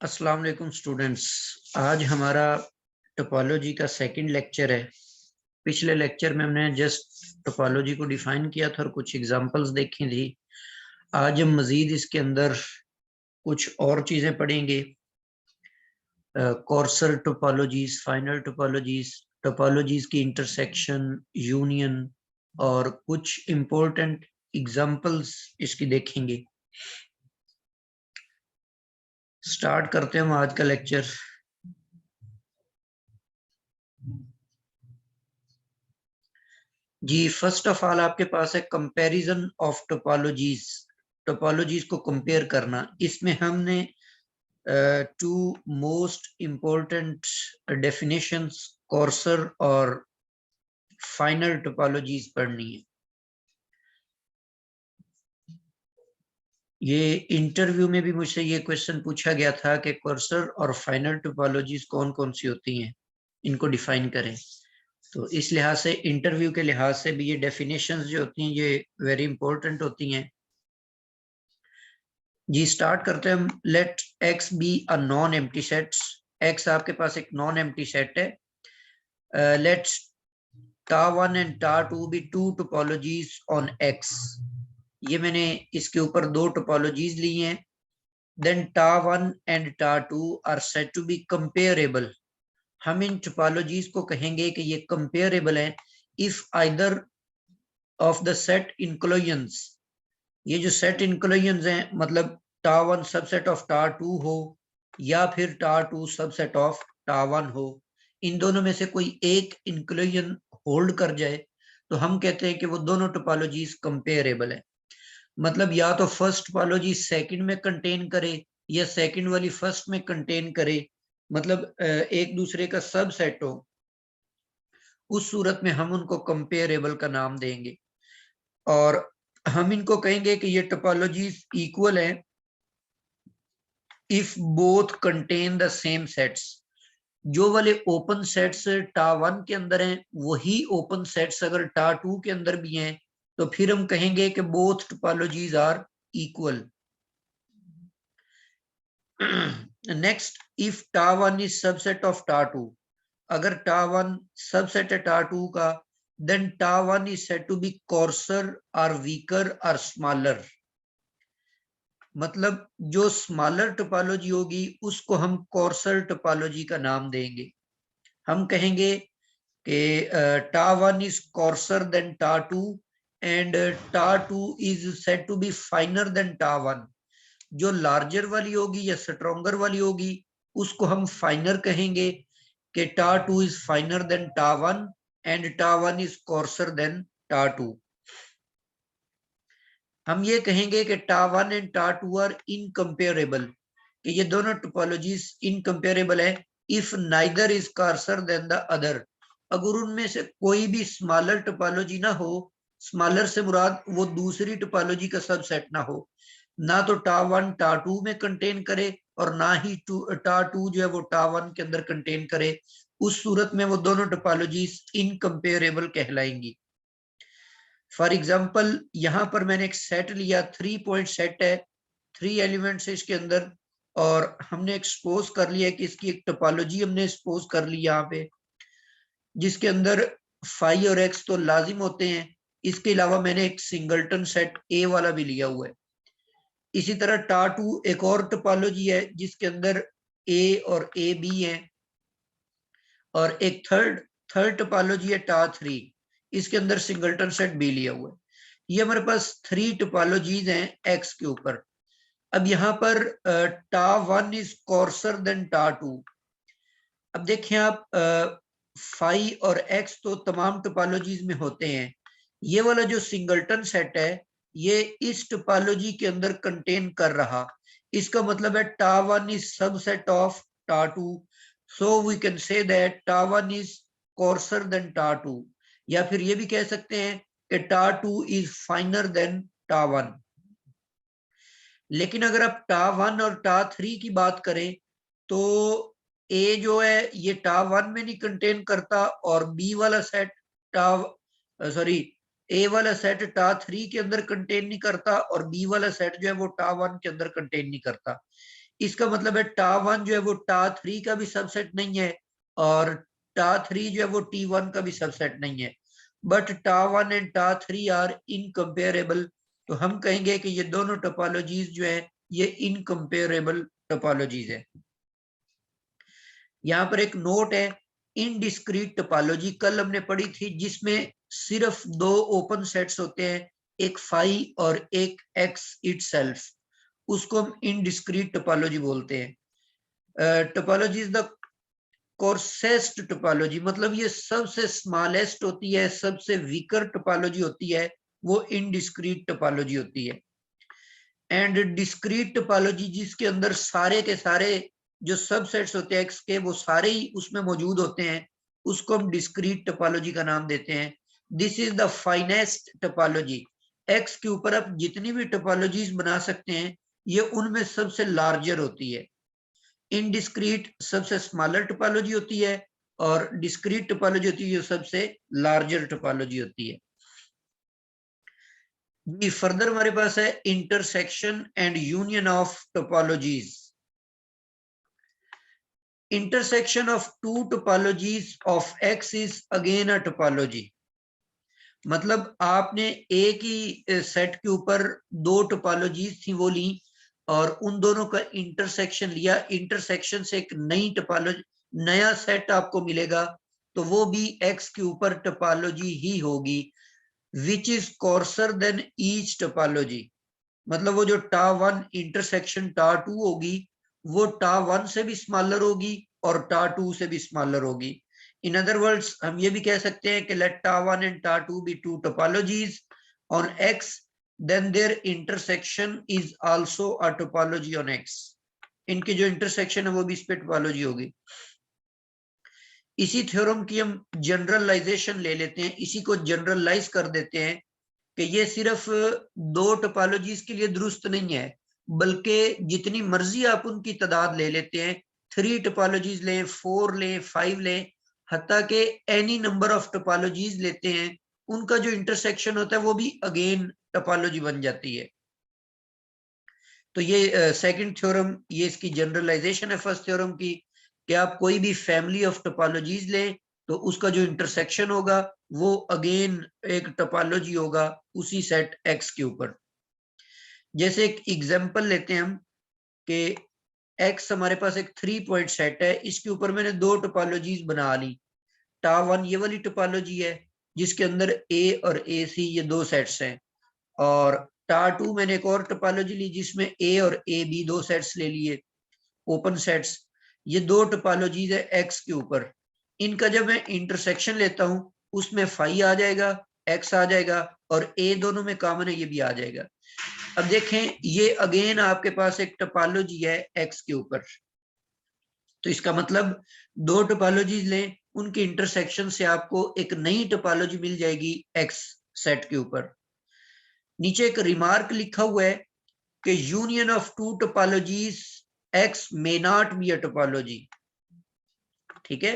अस्सलाम वालेकुम स्टूडेंट्स। आज हमारा टोपोलॉजी का सेकंड लेक्चर है। पिछले लेक्चर में हमने जस्ट टोपोलॉजी को डिफाइन किया था और कुछ एग्जांपल्स देखी थी। आज हम मजीद इसके अंदर कुछ और चीज़ें पढ़ेंगे। Corsair topologies, final topologies, topologies की इंटरसेक्शन, यूनियन और कुछ इम्पोर्टेंट एग्जांपल्स इसकी देखेंगे। स्टार्ट करते हैं हम आज का लेक्चर। जी, फर्स्ट ऑफ ऑल आपके पास है कंपैरिजन ऑफ टोपोलॉजीज। टोपोलॉजीज को कंपेयर करना। इसमें हमने two most important definitions, coarser और फाइनल टोपोलॉजीज पढ़नी है। ये इंटरव्यू में भी मुझसे ये क्वेश्चन पूछा गया था कि कॉर्सर और फाइनल टोपोलॉजीज कौन कौन सी होती हैं, इनको डिफाइन करें। तो इस लिहाज से, इंटरव्यू के लिहाज से भी ये डेफिनेशंस जो होती हैं ये वेरी इंपॉर्टेंट होती हैं। जी, स्टार्ट करते हैं हम। Let X be a non empty set. X आपके पास एक नॉन एम्प्टी सेट है। Let tau one and tau two be two topologies on X. ये मैंने इसके ऊपर दो टोपोलॉजीज ली हैं। Then tau one and tau two are said to be comparable. हम इन टोपोलॉजीज को कहेंगे कि ये कंपेयरेबल हैं if either of the set inclusions. ये जो सेट इंक्लूजन्स हैं, मतलब टा1 सबसेट ऑफ टा2 हो या फिर टा2 सबसेट ऑफ टा1 हो, इन दोनों में से कोई एक इंक्लूजन होल्ड कर जाए तो हम कहते हैं कि वो दोनों टोपोलॉजीज कंपेयरेबल है। मतलब या तो फर्स्ट टोपोलॉजी सेकंड में कंटेन करे या सेकंड वाली फर्स्ट में कंटेन करे, मतलब एक दूसरे का सबसेट हो, उस सूरत में हम उनको कंपेयरेबल का नाम देंगे। और हम इनको कहेंगे कि ये टोपोलॉजीज इक्वल है if both contain the same sets. जो वाले ओपन सेट्स टा1 के अंदर हैं वही ओपन सेट्स अगर टा2 के अंदर भी हैं तो फिर हम कहेंगे कि both topologies are equal. Next, if tau one is subset of tau two. अगर टा1 सबसेट है टा2 का, then tau one is said to be coarser और वीकर और स्मॉलर। मतलब जो स्मॉलर टोपोलॉजी होगी उसको हम कोर्सर टोपोलॉजी का नाम देंगे। हम कहेंगे कि tau one is coarser than tau two and tau two is said to be finer than tau one. जो लार्जर वाली होगी या स्ट्रोंगर वाली होगी उसको हम फाइनर कहेंगे कि tau two is finer than tau one and tau one is coarser than tau two. हम ये कहेंगे कि tau one and tau two are incomparable, कि ये दोनों टोपोलॉजीज इनकम्पेरेबल है if neither is coarser than the other. अगर उनमें से कोई भी स्मॉलर टोपोलॉजी ना हो, स्मॉलर से मुराद वो दूसरी टोपोलॉजी का सबसेट ना हो, ना तो टा1 टा2 में कंटेन करे और ना ही टा2 जो है वो टा1 के अंदर कंटेन करे, उस सूरत में वो दोनों टोपोलॉजीज इनकम्पेरेबल कहलाएंगी। फॉर एग्जाम्पल, यहां पर मैंने एक सेट लिया, 3 पॉइंट सेट है, 3 एलिमेंट्स है इसके अंदर, और हमने एक्सपोज कर लिया कि इसकी एक टोपोलॉजी हमने एक्सपोज कर ली यहाँ पे, जिसके अंदर फाई और एक्स तो लाजिम होते हैं। इसके अलावा मैंने एक सिंगलटन सेट ए वाला भी लिया हुआ है। इसी तरह टा2 एक और टोपोलॉजी है जिसके अंदर ए और ए बी है, और एक थर्ड टोपोलॉजी है टा3, इसके अंदर सिंगलटन सेट बी लिया हुआ है। ये हमारे पास 3 टोपोलॉजीज हैं एक्स के ऊपर। अब यहाँ पर टा1 इज कोर्सर देन टा2। अब देखें आप, फाई और एक्स तो तमाम टोपोलॉजीज में होते हैं। ये वाला जो सिंगलटन सेट है ये इस टोपोलॉजी के अंदर कंटेन कर रहा, इसका मतलब है tau one is subset of tau two, so we can say that tau one is coarser than tau two. या फिर ये भी कह सकते हैं कि टा2 इज फाइनर देन टा1। लेकिन अगर आप टा1 और टा3 की बात करें तो ए जो है ये टा1 में नहीं कंटेन करता, और बी वाला सेट ए वाला सेट टा3 के अंदर कंटेन नहीं करता, और बी वाला सेट जो है वो टा1 के अंदर कंटेन नहीं करता। इसका मतलब है टा1 जो है वो टा3 का भी सबसेट नहीं है और टा3 जो है वो टी1 का भी सबसेट नहीं है, बट टा1 एंड टा3 आर इनकम्पेरेबल। तो हम कहेंगे कि ये दोनों टोपोलॉजीज जो है ये इनकम्पेरेबल टोपोलॉजीज है। यहाँ पर एक नोट है, इनडिस्क्रीट टोपोलॉजी कल हमने पढ़ी थी जिसमें सिर्फ दो ओपन सेट्स होते हैं, एक फाई और एक एक्स इटसेल्फ, उसको हम इनडिस्क्रीट टोपोलॉजी बोलते हैं। टोपोलॉजी इज द कोर्सेस्ट टोपोलॉजी, मतलब ये सबसे स्मॉलेस्ट होती है, सबसे वीकर टोपोलॉजी होती है, वो इनडिस्क्रीट टोपोलॉजी होती है। एंड डिस्क्रीट टोपोलॉजी जिसके अंदर सारे के सारे जो सबसेट्स होते हैं एक्स के वो सारे ही उसमें मौजूद होते हैं, उसको हम डिस्क्रीट टोपोलॉजी का नाम देते हैं। This is the finest topology. X के ऊपर आप जितनी भी टोपोलॉजीज बना सकते हैं ये उनमें सबसे लार्जर होती है। इनडिस्क्रीट सबसे स्मॉलर टोपोलॉजी होती है और डिस्क्रीट टोपोलॉजी होती है जो सबसे लार्जर टोपोलॉजी होती है। जी फर्दर हमारे पास है intersection and union of topologies. Intersection of two topologies of X is again a topology. मतलब आपने एक ही सेट के ऊपर दो टोपोलॉजीज थी वो ली और उन दोनों का इंटरसेक्शन लिया, इंटरसेक्शन से एक नई टोपोलॉजी नया सेट आपको मिलेगा, तो वो भी एक्स के ऊपर टोपोलॉजी ही होगी, which is coarser than each topology. मतलब वो जो टा1 इंटरसेक्शन टा2 होगी वो टा1 से भी स्मॉलर होगी और टा2 से भी स्मॉलर होगी। इन अदर वर्ड्स हम ये भी कह सकते हैं कि let tau one and tau two be two topologies on X, then their intersection is also a topology on X. इनके जो इंटरसेक्शन है वो भी इस पे टोपोलॉजी होगी। इसी थ्योरम की हम जनरलाइजेशन ले लेते हैं, इसी को जनरलाइज कर देते हैं कि ये सिर्फ दो टोपोलॉजीज के लिए दुरुस्त नहीं है, बल्कि जितनी मर्जी आप उनकी तादाद ले लेते हैं, 3 टोपोलॉजीज लें, 4 लें, 5 लें, हत्ता के एनी नंबर ऑफ टोपोलॉजीज लेते हैं, उनका जो इंटरसेक्शन होता है वो भी अगेन टोपोलॉजी बन जाती है। तो ये सेकंड थ्योरम, ये इसकी जनरलाइजेशन है फर्स्ट थ्योरम की, कि आप कोई भी फैमिली ऑफ टोपोलॉजीज लें तो उसका जो इंटरसेक्शन होगा वो अगेन एक टोपोलॉजी होगा उसी सेट एक्स के ऊपर। जैसे एक एग्जांपल लेते हैं हम कि एक्स हमारे पास एक 3 पॉइंट सेट है, इसके ऊपर मैंने दो टोपोलॉजीज बना ली। टा1 ये वाली टोपोलॉजी है जिसके अंदर ए और ए सी ये दो सेट्स हैं, और टा2 मैंने एक और टोपोलॉजी ली जिसमें ए और ए बी दो सेट्स ले लिए, ओपन सेट्स। ये दो टोपोलॉजीज है एक्स के ऊपर, इनका जब मैं इंटरसेक्शन लेता हूं उसमें फाई आ जाएगा, एक्स आ जाएगा और ए दोनों में कॉमन है ये भी आ जाएगा। अब देखें ये अगेन आपके पास एक टोपोलॉजी है एक्स के ऊपर, तो इसका मतलब दो टोपोलॉजीज लें, उनके इंटरसेक्शन से आपको एक नई टोपोलॉजी मिल जाएगी एक्स सेट के ऊपर। नीचे एक रिमार्क लिखा हुआ है कि union of two topologies X may not be a topology. ठीक है,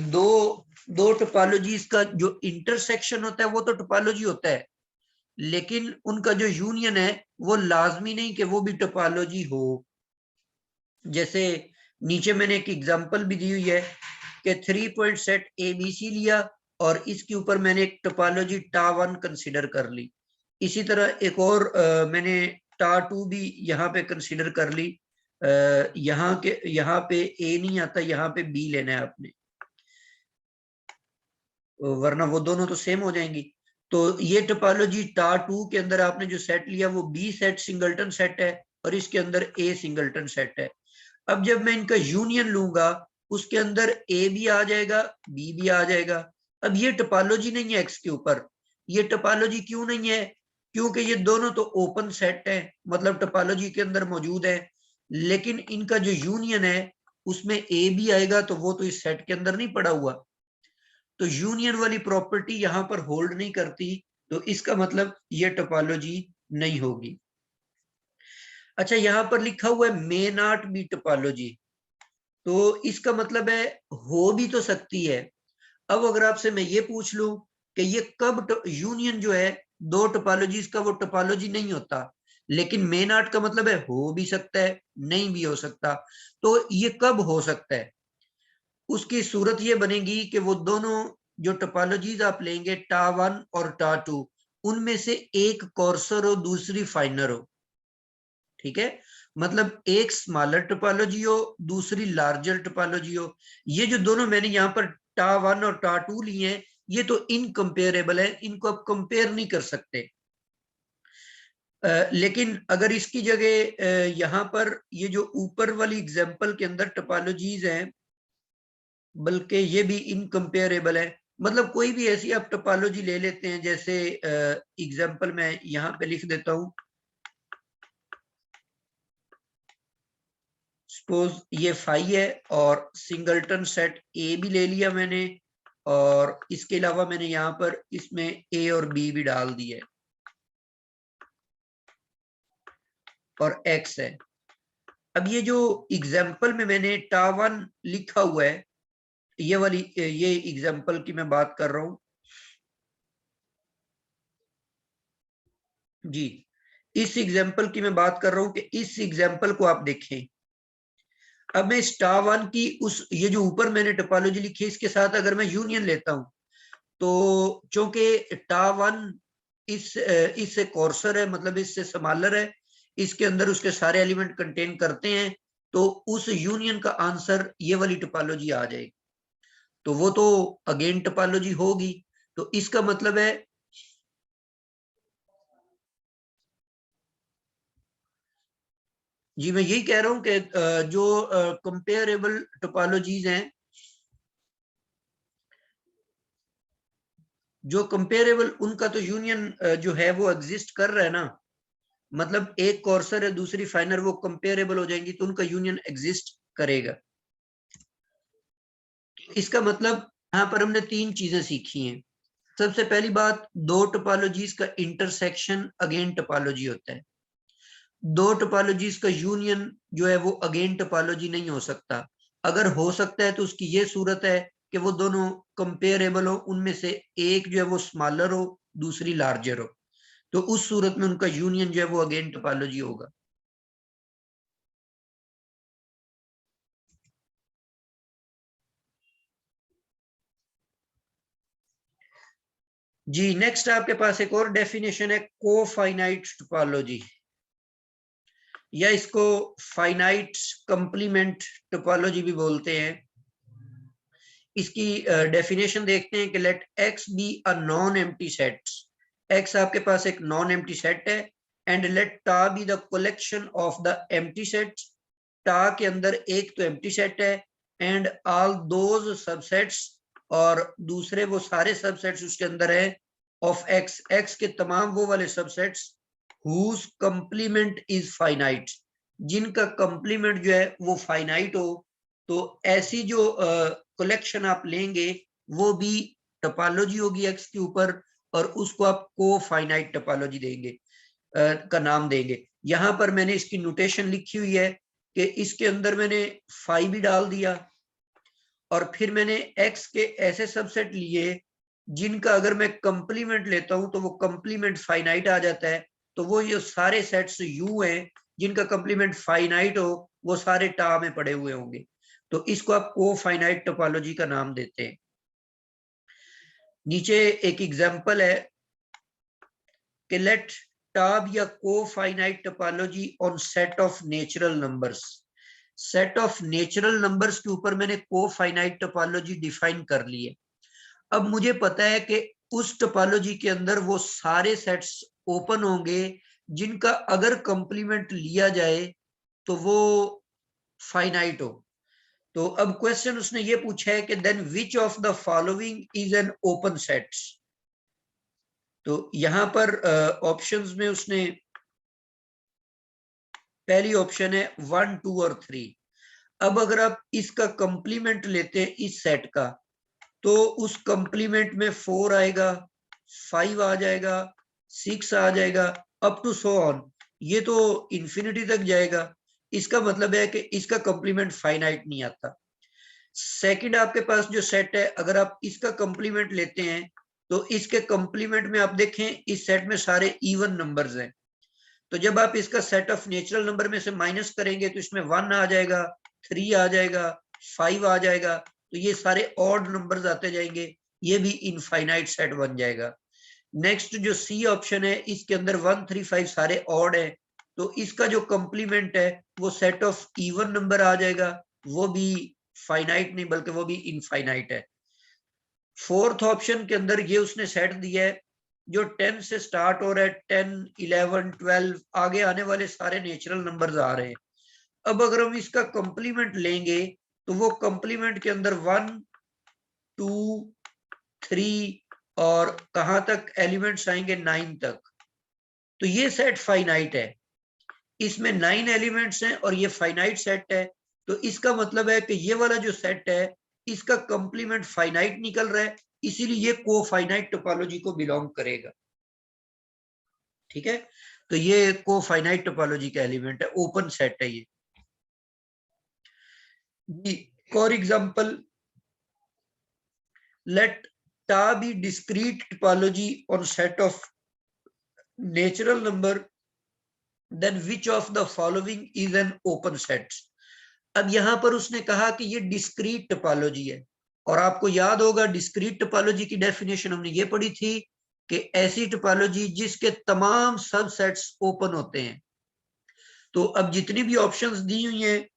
दो टोपोलॉजीज का जो इंटरसेक्शन होता है वो तो टोपोलॉजी होता है, लेकिन उनका जो यूनियन है वो लाजमी नहीं कि वो भी टोपोलॉजी हो। जैसे नीचे मैंने एक एग्जांपल भी दी हुई है कि 3 पॉइंट सेट एबीसी लिया और इसके ऊपर मैंने एक टोपोलॉजी टा1 कंसीडर कर ली। इसी तरह एक और मैंने टा2 भी यहाँ पे कंसीडर कर ली। यहाँ पे ए नहीं आता, यहाँ पे बी लेना है आपने, वरना वो दोनों तो सेम हो जाएंगी। तो ये टोपोलॉजी टा2 के अंदर आपने जो सेट लिया वो बी सेट सिंगलटन सेट है और इसके अंदर ए सिंगलटन सेट है। अब जब मैं इनका यूनियन लूंगा उसके अंदर ए भी आ जाएगा, बी भी आ जाएगा। अब ये टोपोलॉजी नहीं है एक्स के ऊपर। ये टोपोलॉजी क्यों नहीं है? क्योंकि ये दोनों तो ओपन सेट है, मतलब टोपोलॉजी के अंदर मौजूद है, लेकिन इनका जो यूनियन है उसमें ए भी आएगा तो वो तो इस सेट के अंदर नहीं पड़ा हुआ, तो यूनियन वाली प्रॉपर्टी यहां पर होल्ड नहीं करती, तो इसका मतलब ये टोपोलॉजी नहीं होगी। अच्छा, यहां पर लिखा हुआ है मे नॉट बी टोपोलॉजी, तो इसका मतलब है हो भी तो सकती है। अब अगर आपसे मैं ये पूछ लूं कि ये कब यूनियन जो है दो टोपोलॉजीज का वो टोपोलॉजी नहीं होता, लेकिन मे नॉट का मतलब है हो भी सकता है, नहीं भी हो सकता। तो ये कब हो सकता है? उसकी सूरत ये बनेगी कि वो दोनों जो टोपोलॉजीज आप लेंगे टा1 और टा2, उनमें से एक कोर्सर हो, दूसरी फाइनर हो। ठीक है, मतलब एक स्मॉलर टोपोलॉजी हो, दूसरी लार्जर टोपोलॉजी हो। ये जो दोनों मैंने यहाँ पर टा1 और टा2 लिए हैं, ये तो इनकम्पेरेबल है, इनको आप कंपेयर नहीं कर सकते। लेकिन अगर इसकी जगह यहाँ पर ये जो ऊपर वाली एग्जांपल के अंदर टोपोलॉजीज हैं, बल्कि ये भी इनकम्पेरेबल है। मतलब कोई भी ऐसी आप टोपोलॉजी ले लेते हैं, जैसे एग्जांपल मैं यहाँ पे लिख देता हूं, सपोज ये फाई है और सिंगलटन सेट ए भी ले लिया मैंने, और इसके अलावा मैंने यहाँ पर इसमें ए और बी भी डाल दिया है, और एक्स है। अब ये जो एग्जाम्पल में मैंने टा1 लिखा हुआ है, ये वाली ये एग्जाम्पल की मैं बात कर रहा हूं जी, इस एग्जाम्पल की मैं बात कर रहा हूं कि इस एग्जाम्पल को आप देखें। अब मैं टा1 की उस ये जो ऊपर मैंने टोपोलॉजी लिखी है, इसके साथ अगर मैं यूनियन लेता हूं, तो चूंकि टा1 इससे कोर्सर है, मतलब इससे स्मॉलर है, इसके अंदर उसके सारे एलिमेंट कंटेन करते हैं, तो उस यूनियन का आंसर ये वाली टोपोलॉजी आ जाएगी। तो वो तो अगेन टोपोलॉजी होगी। तो इसका मतलब है जी, मैं यही कह रहा हूं कि जो कंपेरेबल टोपोलॉजीज हैं, जो कंपेरेबल, उनका तो यूनियन जो है वो एग्जिस्ट कर रहा है ना। मतलब एक कॉर्सर है, दूसरी फाइनर, वो कंपेरेबल हो जाएंगी, तो उनका यूनियन एग्जिस्ट करेगा। इसका मतलब यहाँ पर हमने तीन चीजें सीखी हैं। सबसे पहली बात, दो टोपोलॉजीज का इंटरसेक्शन अगेन टोपोलॉजी होता है। दो टोपोलॉजीज का यूनियन जो है वो अगेन टोपोलॉजी नहीं हो सकता। अगर हो सकता है तो उसकी ये सूरत है कि वो दोनों कंपेरेबल हो, उनमें से एक जो है वो स्मॉलर हो, दूसरी लार्जर हो, तो उस सूरत में उनका यूनियन जो है वो अगेन टोपोलॉजी होगा। जी, नेक्स्ट आपके पास एक और डेफिनेशन है, कोफाइनाइट टोपोलॉजी, या इसको फाइनाइट कंप्लीमेंट टोपोलॉजी भी बोलते हैं। इसकी डेफिनेशन देखते हैं कि let X be a non empty set. X आपके पास एक नॉन एम्प्टी सेट है, and let tau be the collection of the empty set. Tau के अंदर एक तो एम्प्टी सेट है, एंड ऑल दोज सबसेट्स, और दूसरे वो सारे सबसेट्स उसके अंदर है, ऑफ एक्स, एक्स के तमाम वो वाले subsets whose complement is finite, जिनका कंप्लीमेंट जो है वो फाइनाइट हो। तो ऐसी जो कलेक्शन आप लेंगे, वो भी टोपोलॉजी होगी एक्स के ऊपर, और उसको आप को फाइनाइट टोपोलॉजी देंगे, का नाम देंगे। यहां पर मैंने इसकी नोटेशन लिखी हुई है कि इसके अंदर मैंने फाइव भी डाल दिया, और फिर मैंने एक्स के ऐसे सबसेट लिए जिनका अगर मैं कंप्लीमेंट लेता हूं तो वो कंप्लीमेंट फाइनाइट आ जाता है। तो वो ये सारे सेट्स यू हैं जिनका कंप्लीमेंट फाइनाइट हो, वो सारे टा में पड़े हुए होंगे। तो इसको आप को फाइनाइट टोपोलॉजी का नाम देते हैं। नीचे एक एग्जांपल है कि let tau be a cofinite topology on set of natural numbers. Set of natural numbers के ऊपर मैंने को-फाइनाइट टोपोलॉजी डिफाइन कर ली है। अब मुझे पता है कि उस टोपोलॉजी के अंदर वो सारे सेट्स ओपन होंगे जिनका अगर कंप्लीमेंट लिया जाए तो वो फाइनाइट हो। तो अब क्वेश्चन उसने ये पूछा है कि then which of the following is an open sets. तो यहां पर ऑप्शंस में उसने पहली ऑप्शन है 1, 2 और 3। अब अगर आप इसका कंप्लीमेंट लेते हैं इस सेट का, तो उस कंप्लीमेंट में 4 आएगा, 5 आ जाएगा, 6 आ जाएगा, अप टू सो ऑन, ये तो इंफिनिटी तक जाएगा। इसका मतलब है कि इसका कंप्लीमेंट फाइनाइट नहीं आता। सेकंड आपके पास जो सेट है, अगर आप इसका कंप्लीमेंट लेते हैं, तो इसके कंप्लीमेंट में आप देखें इस सेट में सारे इवन नंबर्स हैं, तो जब आप इसका सेट ऑफ नेचुरल नंबर में से माइनस करेंगे तो इसमें 1 आ जाएगा, 3 आ जाएगा, 5 आ जाएगा, तो ये सारे ऑड नंबर्स आते जाएंगे, ये भी इनफाइनाइट सेट बन जाएगा। नेक्स्ट जो सी ऑप्शन है, इसके अंदर 1, 3, 5 सारे ऑड है, तो इसका जो कंप्लीमेंट है वो सेट ऑफ इवन नंबर आ जाएगा, वो भी फाइनाइट नहीं बल्कि वो भी इनफाइनाइट है। फोर्थ ऑप्शन के अंदर ये उसने सेट दिया है जो 10 से स्टार्ट हो रहा है, 10, 11, 12 आगे आने वाले सारे नेचुरल नंबर्स आ रहे हैं। अब अगर हम इसका कंप्लीमेंट लेंगे तो वो कंप्लीमेंट के अंदर 1, 2, 3 और कहां तक एलिमेंट्स आएंगे, 9 तक। तो ये सेट फाइनाइट है, इसमें 9 एलिमेंट्स हैं और ये फाइनाइट सेट है। तो इसका मतलब है कि ये वाला जो सेट है इसका कंप्लीमेंट फाइनाइट निकल रहा है, इसीलिए ये कोफाइनाइट टोपोलॉजी को बिलोंग करेगा। ठीक है, तो ये कोफाइनाइट टोपोलॉजी का एलिमेंट है, ओपन सेट है ये। एक और example, let tau be discrete topology on set of natural number, then which of the following is an open set. अब यहां पर उसने कहा कि ये डिस्क्रीट टोपोलॉजी है, और आपको याद होगा डिस्क्रीट टोपोलॉजी की डेफिनेशन हमने ये पढ़ी थी कि ऐसी टोपोलॉजी जिसके तमाम सबसेट्स ओपन होते हैं। तो अब जितनी भी ऑप्शंस दी हुई हैं,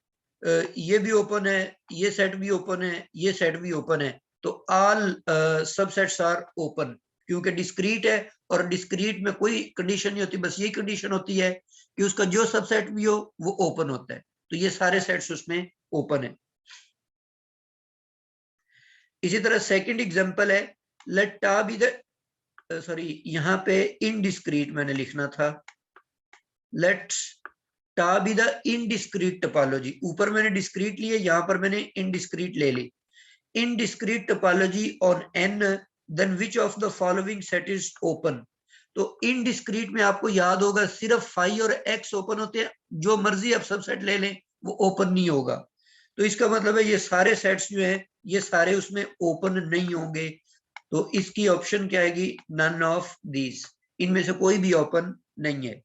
ये भी ओपन है, ये सेट भी ओपन है, ये सेट भी ओपन है, तो ऑल सबसेट्स आर ओपन, क्योंकि डिस्क्रीट है और डिस्क्रीट में कोई कंडीशन नहीं होती, बस यही कंडीशन होती है कि उसका जो सबसेट भी हो वो ओपन होता है। तो ये सारे सेट्स उसमें ओपन है। इसी तरह सेकंड एग्जांपल है, late tau be the, sorry यहाँ पे इनडिस्क्रीट मैंने लिखना था, late tau be the indiscrete topology. ऊपर मैंने डिस्क्रीट लिए, यहां पर मैंने इनडिस्क्रीट ले ली। Indiscrete topology on N, then which of the following set is open. तो इनडिस्क्रीट में आपको याद होगा सिर्फ फाई और एक्स ओपन होते हैं, जो मर्जी आप सबसेट ले लें वो ओपन नहीं होगा। तो इसका मतलब है ये सारे सेट्स जो हैं ये सारे उसमें ओपन नहीं होंगे। तो इसकी ऑप्शन क्या आएगी, नन ऑफ दीज, इनमें से कोई भी ओपन नहीं है।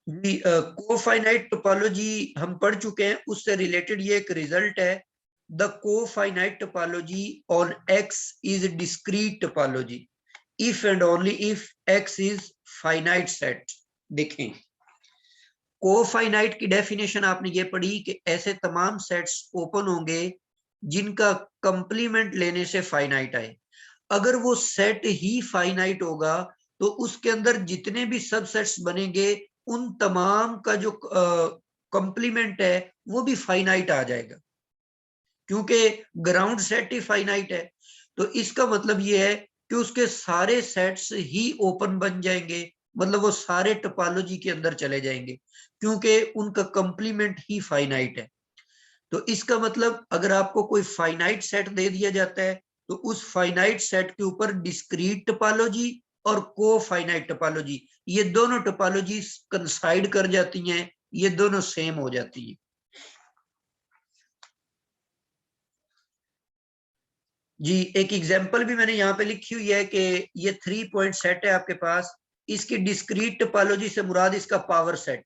कोफाइनाइट टोपोलॉजी हम पढ़ चुके हैं, उससे रिलेटेड ये एक रिजल्ट है, the cofinite topology on X is discrete topology if and only if X is finite set. देखें, कोफाइनाइट की डेफिनेशन आपने ये पढ़ी कि ऐसे तमाम सेट्स ओपन होंगे जिनका कंप्लीमेंट लेने से फाइनाइट आए। अगर वो सेट ही फाइनाइट होगा तो उसके अंदर जितने भी सबसेट्स बनेंगे उन तमाम का जो कंप्लीमेंट है वो भी फाइनाइट आ जाएगा, क्योंकि ग्राउंड सेट ही फाइनाइट है। तो इसका मतलब ये है कि उसके सारे सेट्स ही ओपन बन जाएंगे, मतलब वो सारे टोपोलॉजी के अंदर चले जाएंगे, क्योंकि उनका कंप्लीमेंट ही फाइनाइट है। तो इसका मतलब अगर आपको कोई फाइनाइट सेट दे दिया जाता है तो उस फाइनाइट सेट के ऊपर डिस्क्रीट टोपोलॉजी और को फाइनाइट टोपोलॉजी, ये दोनों टोपोलॉजी कंसाइड कर जाती हैं, ये दोनों सेम हो जाती है। जी, एक एग्जांपल भी मैंने यहाँ पे लिखी हुई है कि ये 3 पॉइंट सेट है आपके पास, इसकी डिस्क्रीट टोपोलॉजी से मुराद इसका पावर सेट,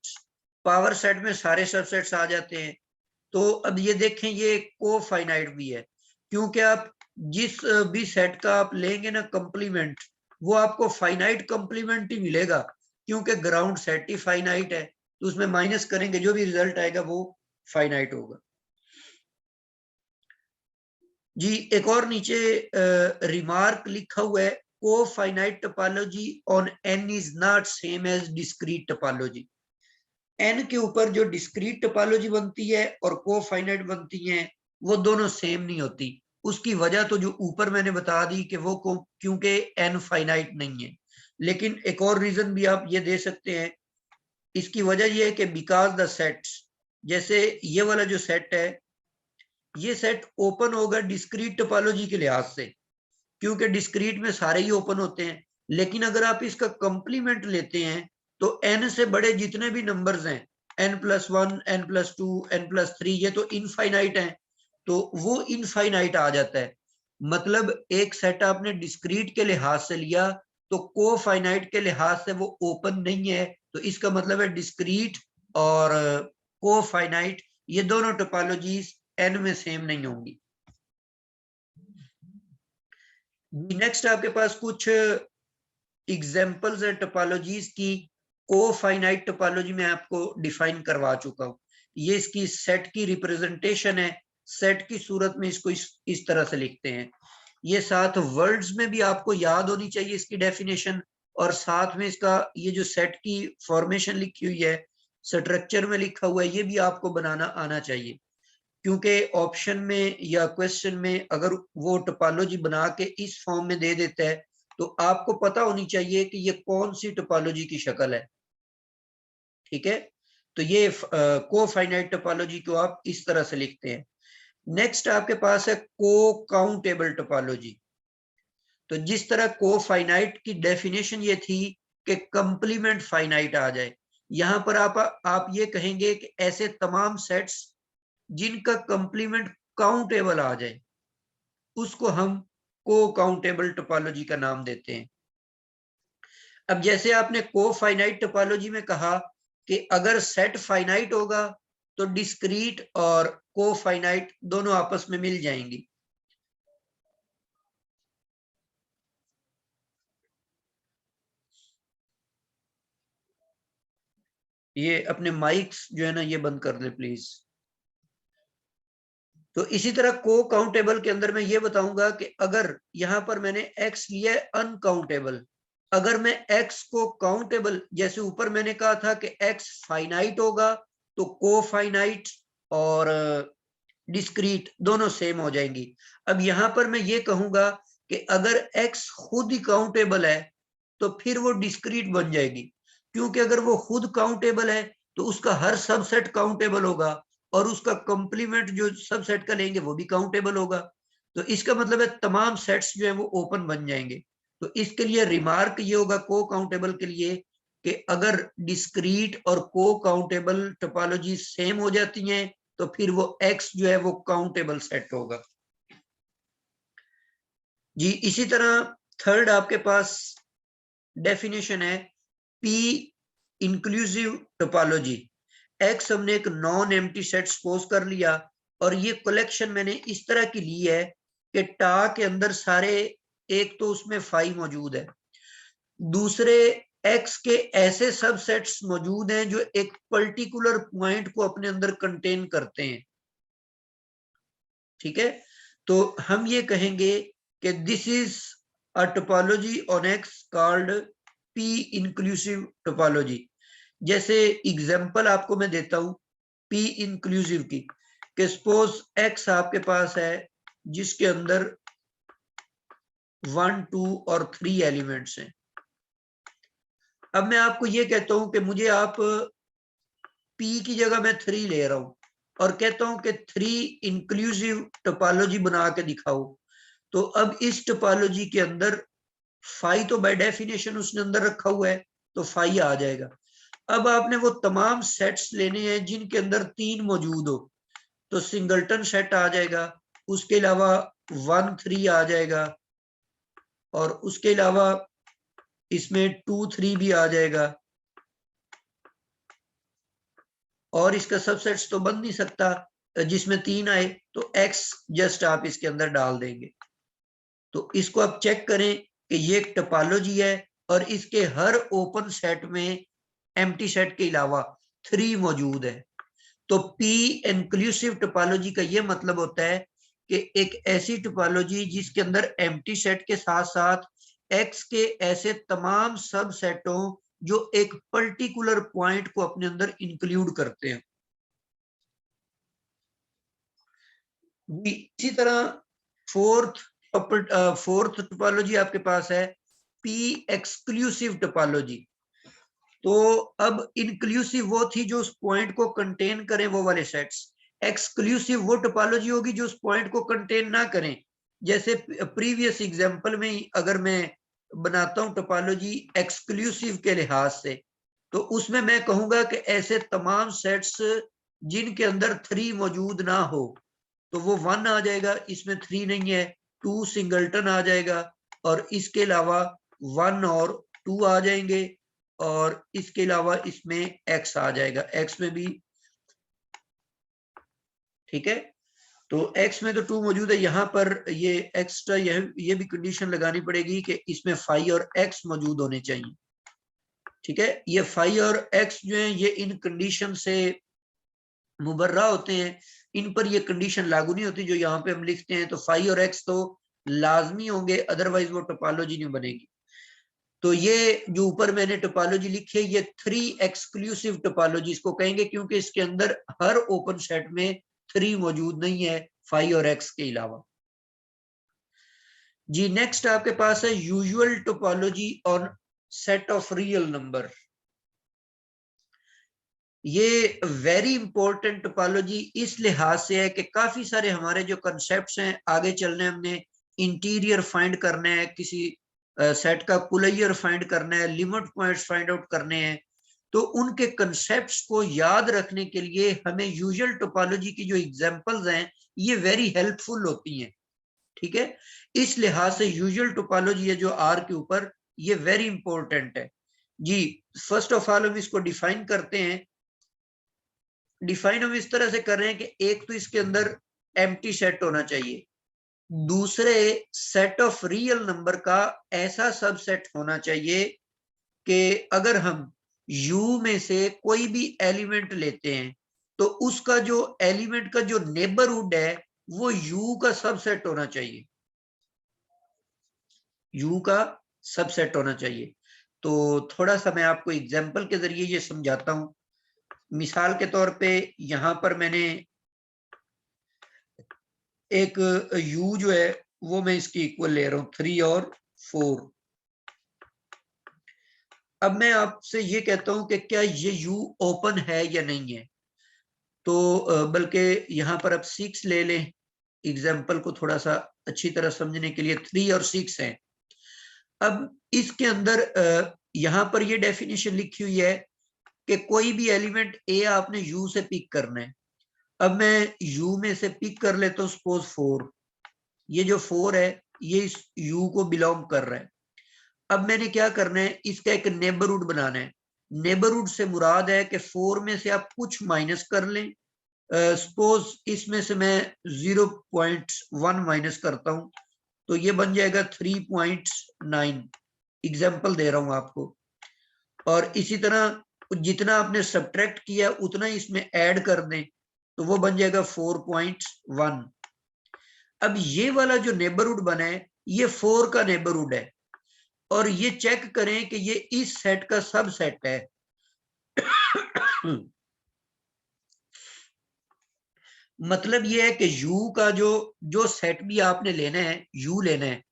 पावर सेट में सारे सबसेट्स आ जाते हैं। तो अब ये देखें ये को फाइनाइट भी है, क्योंकि आप जिस भी सेट का आप लेंगे ना कंप्लीमेंट, वो आपको फाइनाइट कंप्लीमेंट ही मिलेगा, क्योंकि ग्राउंड सेट ही फाइनाइट है, तो उसमें माइनस करेंगे जो भी रिजल्ट आएगा वो फाइनाइट होगा। जी, एक और नीचे रिमार्क लिखा हुआ है, cofinite topology on N is not same as discrete topology. N के ऊपर जो डिस्क्रीट टोपोलॉजी बनती है और को फाइनाइट बनती है वो दोनों सेम नहीं होती। उसकी वजह तो जो ऊपर मैंने बता दी कि वो क्योंकि एन फाइनाइट नहीं है, लेकिन एक और रीजन भी आप ये दे सकते हैं। इसकी वजह ये है कि बिकॉज द सेट्स, जैसे ये वाला जो सेट है ये सेट ओपन होगा डिस्क्रीट टोपोलॉजी के लिहाज से, क्योंकि डिस्क्रीट में सारे ही ओपन होते हैं। लेकिन अगर आप इसका कंप्लीमेंट लेते हैं तो n से बड़े जितने भी नंबर्स हैं, n+1, n+2, n+3, ये तो इनफाइनाइट हैं, तो वो इनफाइनाइट आ जाता है। मतलब एक सेट आपने डिस्क्रीट के लिहाज से लिया तो कोफाइनाइट के लिहाज से वो ओपन नहीं है, तो इसका मतलब है डिस्क्रीट और कोफाइनाइट ये दोनों टोपोलॉजीज एन में सेम नहीं होंगी। नेक्स्ट आपके पास कुछ एग्जांपल्स है टोपोलॉजीज की। कोफाइनाइट टोपोलॉजी में आपको डिफाइन करवा चुका हूं, ये इसकी सेट की रिप्रेजेंटेशन है। सेट की सूरत में इसको इस तरह से लिखते हैं। ये साथ वर्ड्स में भी आपको याद होनी चाहिए इसकी डेफिनेशन, और साथ में इसका ये जो सेट की फॉर्मेशन लिखी हुई है, स्ट्रक्चर में लिखा हुआ है, ये भी आपको बनाना आना चाहिए। क्योंकि ऑप्शन में या क्वेश्चन में अगर वो टोपोलॉजी बना के इस फॉर्म में दे देता है, तो आपको पता होनी चाहिए कि ये कौन सी टोपोलॉजी की शक्ल है। ठीक है, तो ये कोफाइनाइट टोपोलॉजी को आप इस तरह से लिखते हैं। नेक्स्ट आपके पास है को काउंटेबल टोपोलॉजी। तो जिस तरह कोफाइनाइट की डेफिनेशन ये थी कि कंप्लीमेंट फाइनाइट आ जाए, यहां पर आप ये कहेंगे कि ऐसे तमाम सेट्स जिनका कंप्लीमेंट काउंटेबल आ जाए, उसको हम को काउंटेबल टोपोलॉजी का नाम देते हैं। अब जैसे आपने कोफाइनाइट टोपोलॉजी में कहा कि अगर सेट फाइनाइट होगा तो डिस्क्रीट और कोफाइनाइट दोनों आपस में मिल जाएंगी। ये अपने माइक्स जो है ना ये बंद कर दे प्लीज। तो इसी तरह को काउंटेबल के अंदर मैं ये बताऊंगा कि अगर यहां पर मैंने एक्स लिया है अनकाउंटेबल, अगर मैं एक्स को काउंटेबल, जैसे ऊपर मैंने कहा था कि एक्स फाइनाइट होगा तो कोफाइनाइट और डिस्क्रीट दोनों सेम हो जाएंगी। अब यहां पर मैं ये कहूंगा कि अगर एक्स खुद ही काउंटेबल है तो फिर वो डिस्क्रीट बन जाएगी, क्योंकि अगर वो खुद काउंटेबल है तो उसका हर सबसेट काउंटेबल होगा और उसका कंप्लीमेंट जो सबसेट का लेंगे वो भी काउंटेबल होगा। तो इसका मतलब है तमाम सेट्स जो है वो ओपन बन जाएंगे। तो इसके लिए रिमार्क ये होगा को काउंटेबल के लिए कि अगर डिस्क्रीट और को काउंटेबल टोपोलॉजी सेम हो जाती हैं तो फिर वो एक्स जो है वो काउंटेबल सेट होगा जी। इसी तरह थर्ड आपके पास डेफिनेशन है पी इंक्लूसिव टोपोलॉजी। एक्स हमने एक नॉन एम्प्टी सेट सपोज कर लिया और ये कलेक्शन मैंने इस तरह की ली है कि टा के अंदर सारे, एक तो उसमें फाई मौजूद है, दूसरे एक्स के ऐसे सबसेट्स मौजूद हैं जो एक पर्टिकुलर पॉइंट को अपने अंदर कंटेन करते हैं। ठीक है, तो हम ये कहेंगे कि this is a topology on x called P inclusive topology. जैसे एग्जांपल आपको मैं देता हूं पी इंक्लूसिव की, कि सपोज एक्स आपके पास है जिसके अंदर 1 2 और 3 एलिमेंट्स हैं। अब मैं आपको ये कहता हूं कि मुझे आप पी की जगह मैं 3 ले रहा हूं और कहता हूं कि 3 इंक्लूसिव टोपोलॉजी बना के दिखाओ। तो अब इस टोपोलॉजी के अंदर फाई तो बाय डेफिनेशन उसने अंदर रखा हुआ है, तो फाई आ जाएगा। अब आपने वो तमाम सेट्स लेने हैं जिनके अंदर 3 मौजूद हो, तो सिंगलटन सेट आ जाएगा, उसके अलावा 1 3 आ जाएगा, और उसके अलावा इसमें 2 3 भी आ जाएगा, और इसका सबसेट्स तो बन नहीं सकता जिसमें 3 आए, तो एक्स जस्ट आप इसके अंदर डाल देंगे। तो इसको आप चेक करें कि ये एक टोपोलॉजी है और इसके हर ओपन सेट में एम्प्टी सेट के अलावा 3 मौजूद है। तो पी इंक्लूसिव टोपोलॉजी का ये मतलब होता है कि एक ऐसी टोपोलॉजी जिसके अंदर एम्प्टी सेट के साथ साथ एक्स के ऐसे तमाम सब सेटों जो एक पर्टिकुलर पॉइंट को अपने अंदर इंक्लूड करते हैं। इसी तरह फोर्थ टोपोलॉजी आपके पास है पी एक्सक्लूसिव टोपोलॉजी। तो अब इंक्लूसिव वो थी जो उस पॉइंट को कंटेन करें, वो वाले सेट्स। एक्सक्लूसिव वो टोपोलॉजी होगी जो उस पॉइंट को कंटेन ना करें। जैसे प्रीवियस एग्जांपल में ही अगर मैं बनाता हूं टोपोलॉजी एक्सक्लूसिव के लिहाज से, तो उसमें मैं कहूंगा कि ऐसे तमाम सेट्स जिनके अंदर 3 मौजूद ना हो, तो वो 1 आ जाएगा, इसमें 3 नहीं है, 2 सिंगलटन आ जाएगा, और इसके अलावा 1 और 2 आ जाएंगे, और इसके अलावा इसमें x आ जाएगा, x में भी, ठीक है। तो x में तो 2 मौजूद है, यहाँ पर ये एक्स्ट्रा ये भी कंडीशन लगानी पड़ेगी कि इसमें फाई और x मौजूद होने चाहिए, ठीक है। ये फाई और x जो है ये इन कंडीशन से मुबर्रा होते हैं, इन पर ये कंडीशन लागू नहीं होती जो यहाँ पे हम लिखते हैं। तो फाई और x तो लाजमी होंगे, अदरवाइज वो टोपोलॉजी नहीं बनेगी। तो ये जो ऊपर मैंने टोपोलॉजी लिखी है, ये 3 एक्सक्लूसिव टोपोलॉजी को कहेंगे, क्योंकि इसके अंदर हर ओपन सेट में 3 मौजूद नहीं है फाई और x के अलावा। जी नेक्स्ट आपके पास है usual topology on set of real number. ये वेरी इंपॉर्टेंट टोपोलॉजी इस लिहाज से है कि काफी सारे हमारे जो कंसेप्ट्स हैं, आगे चलने हमने इंटीरियर फाइंड करना है, किसी सेट का कुलैयर फाइंड करना है, लिमिट पॉइंट्स फाइंड आउट करने हैं, तो उनके कंसेप्ट्स को याद रखने के लिए हमें यूजुअल टोपोलॉजी की जो एग्जांपल्स हैं ये वेरी हेल्पफुल होती हैं, ठीक है। इस लिहाज से यूजुअल टोपोलॉजी है जो आर के ऊपर, ये वेरी इंपॉर्टेंट है जी। फर्स्ट ऑफ ऑल हम इसको डिफाइन करते हैं। डिफाइन हम इस तरह से कर रहे हैं कि एक तो इसके अंदर एम्प्टी सेट होना चाहिए, दूसरे सेट ऑफ रियल नंबर का ऐसा सबसेट होना चाहिए कि अगर हम U में से कोई भी एलिमेंट लेते हैं तो उसका जो एलिमेंट का जो नेबरहुड है वो U का सबसेट होना चाहिए, U का सबसेट होना चाहिए। तो थोड़ा सा मैं आपको एग्जांपल के जरिए ये समझाता हूं। मिसाल के तौर पे यहां पर मैंने एक U जो है वो मैं इसकी इक्वल ले रहा हूं 3 और 4। अब मैं आपसे ये कहता हूं कि क्या ये U ओपन है या नहीं है, तो बल्कि यहां पर अब 6 ले लें एग्जाम्पल को थोड़ा सा अच्छी तरह समझने के लिए। 3 और 6 है। अब इसके अंदर यहां पर ये डेफिनेशन लिखी हुई है कि कोई भी एलिमेंट ए आपने U से पिक करना है। अब मैं U में से पिक कर लेता हूं सपोज 4, ये जो 4 है ये इस U को बिलोंग कर रहा है। अब मैंने क्या करना है, इसका एक नेबरहुड बनाना है। नेबरहुड से मुराद है कि 4 में से आप कुछ माइनस कर लें। सपोज इसमें से मैं 0.1 माइनस करता हूं तो ये बन जाएगा 3.9। एग्जाम्पल दे रहा हूं आपको। और इसी तरह जितना आपने सब्ट्रैक्ट किया उतना इसमें ऐड कर दें तो वो बन जाएगा 4.1। अब ये वाला जो नेबरहुड बना है ये 4 का नेबरहुड है, और ये चेक करें कि ये इस सेट का सब सेट है। मतलब ये है कि U का जो जो सेट भी आपने लेना है, U लेना है,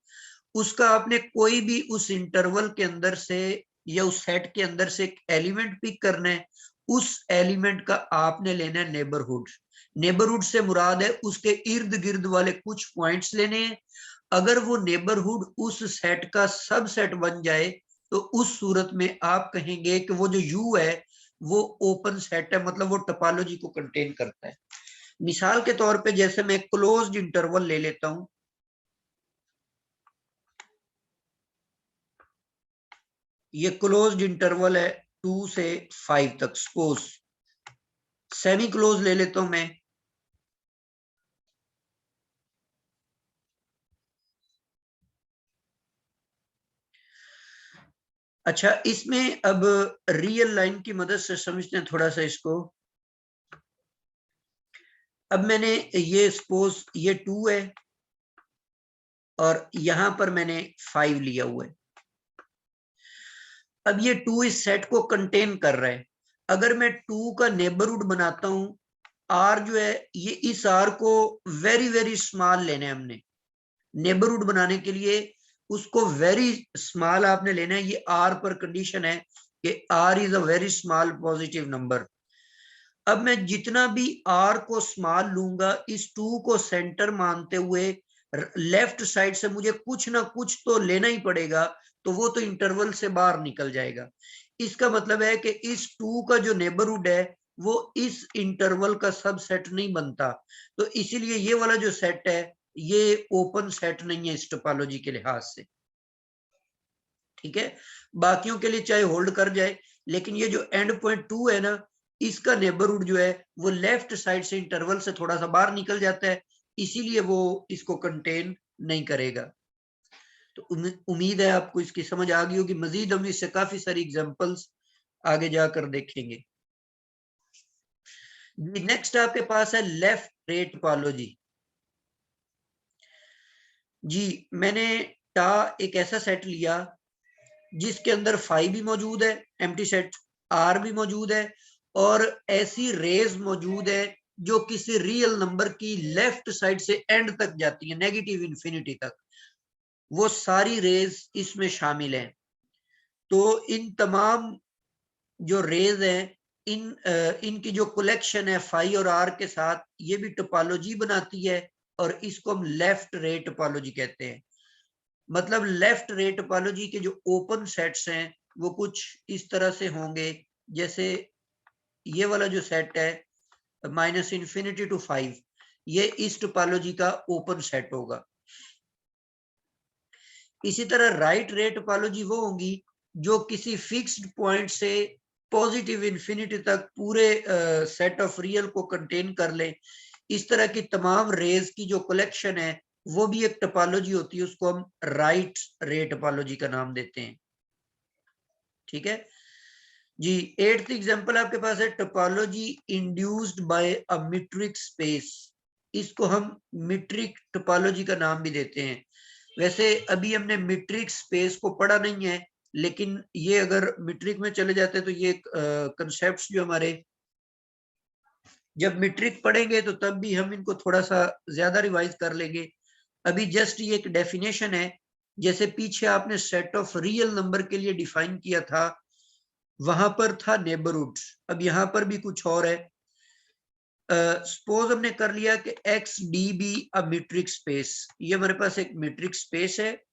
उसका आपने कोई भी उस इंटरवल के अंदर से या उस सेट के अंदर से एक एलिमेंट पिक करना है। उस एलिमेंट का आपने लेना है नेबरहुड। नेबरहुड से मुराद है उसके इर्द गिर्द वाले कुछ पॉइंट्स लेने हैं। अगर वो नेबरहुड उस सेट का सब सेट बन जाए तो उस सूरत में आप कहेंगे कि वो जो U है वो ओपन सेट है, मतलब वो टोपोलॉजी को कंटेन करता है। मिसाल के तौर पे जैसे मैं क्लोज्ड इंटरवल ले लेता हूं, ये क्लोज्ड इंटरवल है 2 से 5 तक। सपोज सेमी क्लोज ले लेता हूं मैं। अच्छा, इसमें अब रियल लाइन की मदद से समझते हैं थोड़ा सा इसको। अब मैंने ये सपोज ये 2 है और यहां पर मैंने 5 लिया हुआ है। अब ये 2 इस सेट को कंटेन कर रहा है। अगर मैं 2 का नेबरहुड बनाता हूं, आर जो है ये इस आर को वेरी वेरी स्मॉल लेना है हमने। नेबरहुड बनाने के लिए उसको वेरी स्मॉल आपने लेना है। ये आर पर कंडीशन है कि R is a very small positive number. अब मैं जितना भी आर को स्मॉल लूंगा, इस 2 को सेंटर मानते हुए लेफ्ट साइड से मुझे कुछ ना कुछ तो लेना ही पड़ेगा, तो वो तो इंटरवल से बाहर निकल जाएगा। इसका मतलब है कि इस 2 का जो नेबरहुड है वो इस इंटरवल का सब सेट नहीं बनता। तो इसीलिए ये वाला जो सेट है ये ओपन सेट नहीं है इस टोपोलॉजी के लिहाज से, ठीक है, बाकियों के लिए चाहे होल्ड कर जाए, लेकिन ये जो एंड पॉइंट 2 है ना, इसका नेबरहुड जो है वो लेफ्ट साइड से इंटरवल से थोड़ा सा बाहर निकल जाता है, इसीलिए वो इसको कंटेन नहीं करेगा। तो उम्मीद है आपको इसकी समझ आ गई होगी। मजीद हम इससे काफी सारी एग्जांपल्स आगे जाकर देखेंगे। नेक्स्ट आपके पास है लेफ्ट रे टोपोलॉजी। जी, मैंने टा एक ऐसा सेट लिया जिसके अंदर फाई भी मौजूद है, एम्प्टी सेट, आर भी मौजूद है, और ऐसी रेज मौजूद है जो किसी रियल नंबर की लेफ्ट साइड से एंड तक जाती है, नेगेटिव इंफिनिटी तक, वो सारी रेज इसमें शामिल है। तो इन तमाम जो रेज हैं, इनकी जो कलेक्शन है फाई और आर के साथ, ये भी टोपोलॉजी बनाती है, और इसको हम लेफ्ट रे टोपोलॉजी कहते हैं। मतलब लेफ्ट रे टोपोलॉजी के जो ओपन सेट्स हैं वो कुछ इस तरह से होंगे, जैसे ये वाला जो सेट है -∞ to 5, ये इस टोपोलॉजी का ओपन सेट होगा। इसी तरह राइट रे टोपोलॉजी वो होंगी जो किसी फिक्स्ड पॉइंट से पॉजिटिव इंफिनिटी तक पूरे सेट ऑफ रियल को कंटेन कर ले। इस तरह की तमाम रेज की जो कलेक्शन है वो भी एक टोपोलॉजी होती है, उसको हम राइट रे टोपोलॉजी का नाम देते हैं। ठीक है जी। 8th एग्जांपल आपके पास है topology induced by a metric space. इसको हम मीट्रिक टोपोलॉजी का नाम भी देते हैं। वैसे अभी हमने मीट्रिक स्पेस को पढ़ा नहीं है, लेकिन ये अगर मीट्रिक में चले जाते हैं तो ये कंसेप्ट्स जो हमारे जब मीट्रिक पढ़ेंगे तो तब भी हम इनको थोड़ा सा ज्यादा रिवाइज कर लेंगे। अभी जस्ट ये एक डेफिनेशन है, जैसे पीछे आपने सेट ऑफ रियल नंबर के लिए डिफाइन किया था, वहां पर था नेबरहुड, अब यहां पर भी कुछ और है। सपोज हमने कर लिया कि x D be a metric space, ये हमारे पास एक मीट्रिक स्पेस है,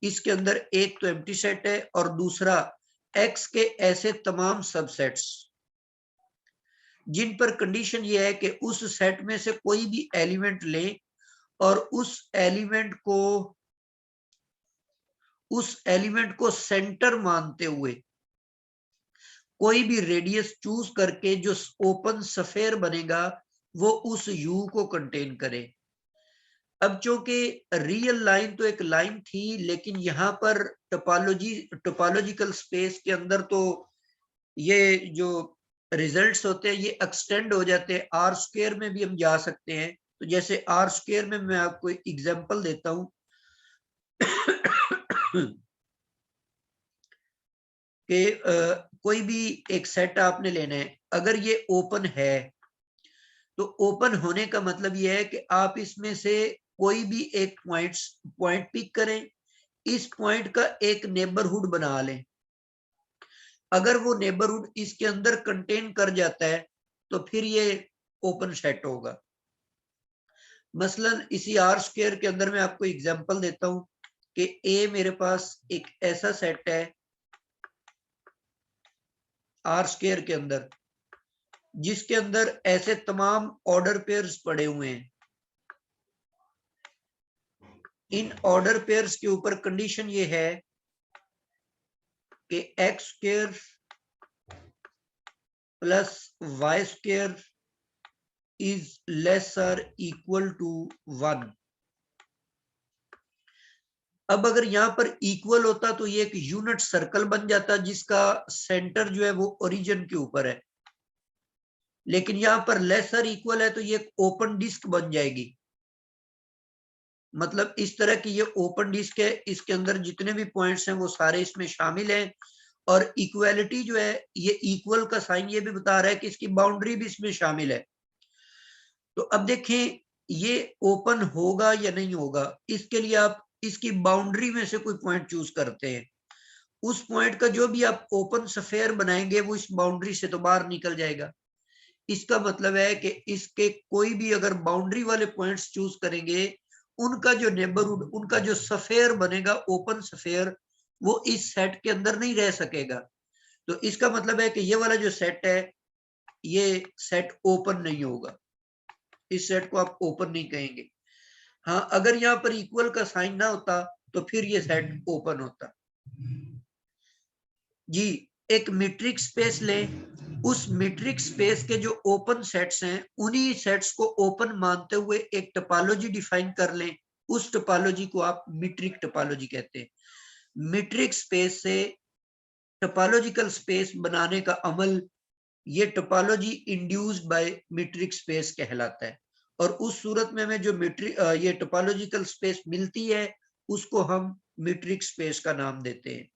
इसके अंदर एक तो एम्प्टी सेट है और दूसरा एक्स के ऐसे तमाम सबसेट्स जिन पर कंडीशन ये है कि उस सेट में से कोई भी एलिमेंट ले और उस एलिमेंट को सेंटर मानते हुए कोई भी रेडियस चूज करके जो ओपन स्फीयर बनेगा वो उस यू को कंटेन करे। अब चूंकि रियल लाइन तो एक लाइन थी, लेकिन यहाँ पर टोपोलॉजिकल स्पेस के अंदर तो ये जो रिजल्ट्स होते हैं ये एक्सटेंड हो जाते हैं, आर स्क्वायर में भी हम जा सकते हैं। तो जैसे आर स्क्वायर में मैं आपको एग्जांपल देता हूं कि कोई भी एक सेट आपने लेना है, अगर ये ओपन है तो ओपन होने का मतलब ये है कि आप इसमें से कोई भी एक पॉइंट पिक करें, इस पॉइंट का एक नेबरहुड बना लें। अगर वो नेबरहुड इसके अंदर कंटेन कर जाता है तो फिर ये ओपन सेट होगा। मसलन इसी आर स्क्वायर के अंदर मैं आपको एग्जांपल देता हूं कि ए मेरे पास एक ऐसा सेट है आर स्क्वायर के अंदर जिसके अंदर ऐसे तमाम ऑर्डर पेयर्स पड़े हुए हैं। इन ऑर्डर पेयर्स के ऊपर कंडीशन ये है कि X square plus Y square is lesser equal to 1। अब अगर यहां पर इक्वल होता तो ये एक यूनिट सर्कल बन जाता जिसका सेंटर जो है वो ओरिजिन के ऊपर है, लेकिन यहां पर लेसर इक्वल है तो ये एक ओपन डिस्क बन जाएगी। मतलब इस तरह की ये ओपन डिस्क है, इसके अंदर जितने भी पॉइंट्स हैं वो सारे इसमें शामिल हैं, और इक्वालिटी जो है ये इक्वल का साइन ये भी बता रहा है कि इसकी बाउंड्री भी इसमें शामिल है। तो अब देखें ये ओपन होगा या नहीं होगा, इसके लिए आप इसकी बाउंड्री में से कोई पॉइंट चूज करते हैं। उस पॉइंट का जो भी आप ओपन स्फीयर बनाएंगे वो इस बाउंड्री से तो बाहर निकल जाएगा। इसका मतलब है कि इसके कोई भी अगर बाउंड्री वाले पॉइंट्स चूज करेंगे, उनका जो नेबरहुड, उनका जो स्फीयर बनेगा ओपन स्फीयर, वो इस सेट के अंदर नहीं रह सकेगा। तो इसका मतलब है कि ये वाला जो सेट है ये सेट ओपन नहीं होगा, इस सेट को आप ओपन नहीं कहेंगे। हाँ, अगर यहाँ पर इक्वल का साइन ना होता तो फिर ये सेट ओपन होता। जी, एक मीट्रिक स्पेस लें, उस मीट्रिक स्पेस के जो ओपन सेट्स हैं उन्हीं सेट्स को ओपन मानते हुए एक टोपोलॉजी डिफाइन कर लें, उस टोपोलॉजी को आप मीट्रिक टोपोलॉजी कहते हैं। मीट्रिक स्पेस से टोपोलॉजिकल स्पेस बनाने का अमल, ये topology induced by metric space कहलाता है। और उस सूरत में हमें जो ये टोपोलॉजिकल स्पेस मिलती है उसको हम मीट्रिक स्पेस का नाम देते हैं।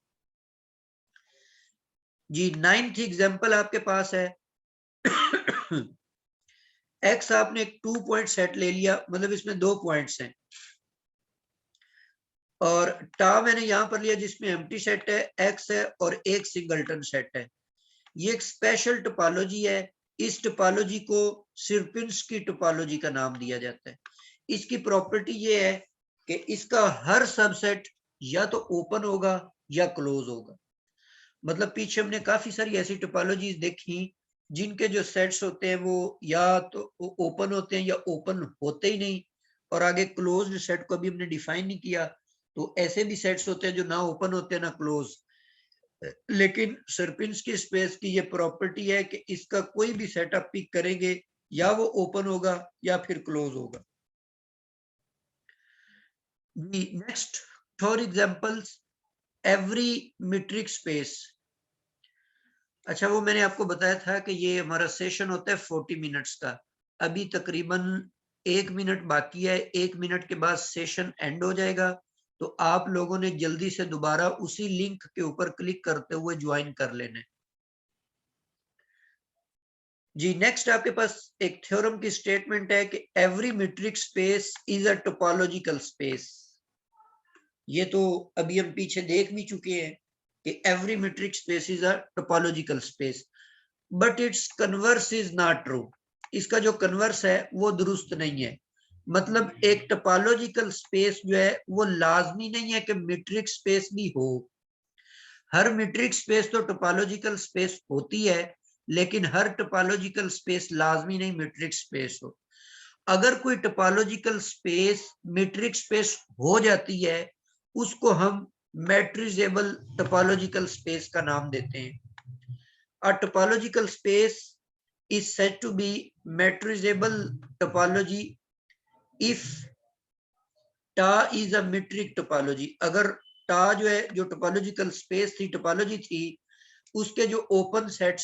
जी, 9th एग्जांपल आपके पास है। एक्स आपने एक 2 पॉइंट सेट ले लिया, मतलब इसमें 2 पॉइंट्स हैं, और टा मैंने यहां पर लिया जिसमें एम्प्टी सेट है, एक्स है और एक सिंगलटन सेट है। ये एक स्पेशल टोपोलॉजी है। इस टोपोलॉजी को सिरपिन्स्की टोपोलॉजी का नाम दिया जाता है। इसकी प्रॉपर्टी ये है कि इसका हर सबसेट या तो ओपन होगा या क्लोज होगा। मतलब पीछे हमने काफी सारी ऐसी टोपोलॉजीज देखी जिनके जो सेट्स होते हैं वो या तो ओपन होते हैं या ओपन होते ही नहीं, और आगे क्लोज्ड सेट को भी हमने डिफाइन नहीं किया। तो ऐसे भी सेट्स होते हैं जो ना ओपन होते हैं ना क्लोज। लेकिन सरपिन्स्की स्पेस की ये प्रॉपर्टी है कि इसका कोई भी सेट आप पिक करेंगे या वो ओपन होगा या फिर क्लोज होगा। Next, for examples, every metric space. अच्छा, वो मैंने आपको बताया था कि ये हमारा सेशन होता है 40 मिनट्स का। अभी तकरीबन 1 मिनट बाकी है, 1 मिनट के बाद सेशन एंड हो जाएगा। तो आप लोगों ने जल्दी से दोबारा उसी लिंक के ऊपर क्लिक करते हुए ज्वाइन कर लेना है। जी, नेक्स्ट आपके पास एक थ्योरम की स्टेटमेंट है कि every metric space is a topological space. ये तो अभी हम पीछे देख भी चुके हैं कि every metric space is a topological space, but it's converse is not true. इसका जो कन्वर्स है वो दुरुस्त नहीं है। मतलब एक टोपोलॉजिकल स्पेस जो है वो लाजमी नहीं है कि मीट्रिक स्पेस भी हो। हर मीट्रिक स्पेस तो टोपोलॉजिकल स्पेस होती है, लेकिन हर टोपोलॉजिकल स्पेस लाजमी नहीं मीट्रिक स्पेस हो। अगर कोई टोपोलॉजिकल स्पेस मीट्रिक स्पेस हो जाती है उसको हम मैट्रिजेबल टोपोलॉजिकल स्पेस का नाम देते हैं। A topological space is said to be metrizable topology if टा is a metric topology। अगर टा जो है, जो टोपोलॉजिकल स्पेस थी, टोपोलॉजी थी, उसके जो ओपन सेट्स